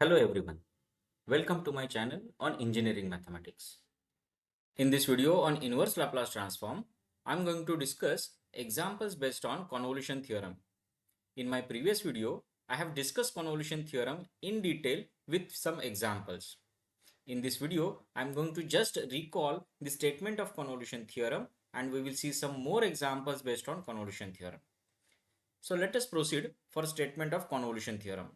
Hello everyone, welcome to my channel on engineering mathematics. In this video on inverse Laplace transform, I'm going to discuss examples based on convolution theorem. In my previous video, I have discussed convolution theorem in detail with some examples. In this video, I'm going to just recall the statement of convolution theorem and we will see some more examples based on convolution theorem. So let us proceed for statement of convolution theorem.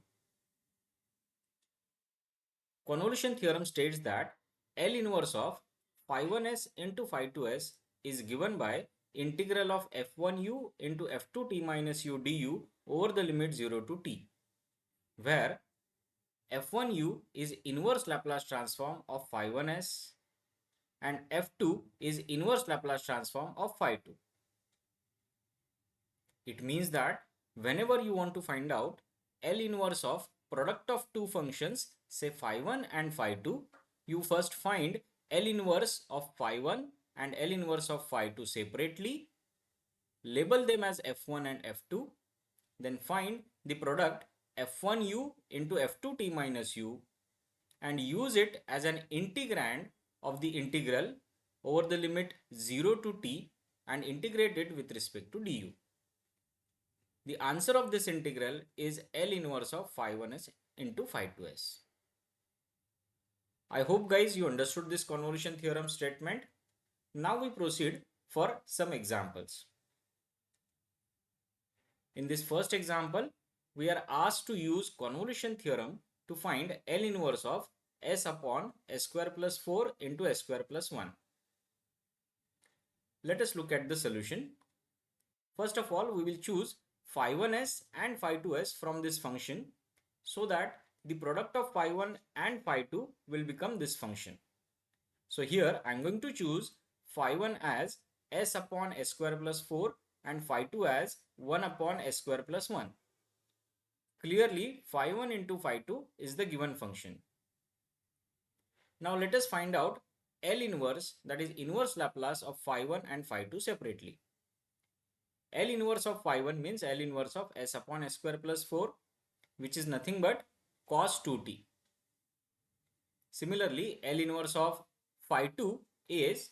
Convolution theorem states that L inverse of phi 1s into phi 2s is given by integral of f1u into f2t minus u du over the limit 0 to t, where f1u is inverse Laplace transform of phi 1s and f2 is inverse Laplace transform of phi 2. It means that whenever you want to find out L inverse of product of two functions, say phi 1 and phi 2, you first find L inverse of phi 1 and L inverse of phi 2 separately, label them as f1 and f2, then find the product f1u into f2t minus u and use it as an integrand of the integral over the limit 0 to t and integrate it with respect to du. The answer of this integral is L inverse of phi 1s into phi 2s. I hope guys you understood this convolution theorem statement. Now we proceed for some examples. In this first example, we are asked to use convolution theorem to find L inverse of s upon s square plus 4 into s square plus 1. Let us look at the solution. First of all, we will choose phi 1s and phi 2s from this function so that the product of phi 1 and phi 2 will become this function. So here I am going to choose phi 1 as s upon s square plus 4 and phi 2 as 1 upon s square plus 1. Clearly phi 1 into phi 2 is the given function. Now let us find out L inverse, that is inverse Laplace of phi 1 and phi 2 separately. L inverse of phi 1 means L inverse of s upon s square plus 4, which is nothing but cos 2t. Similarly, L inverse of phi 2 is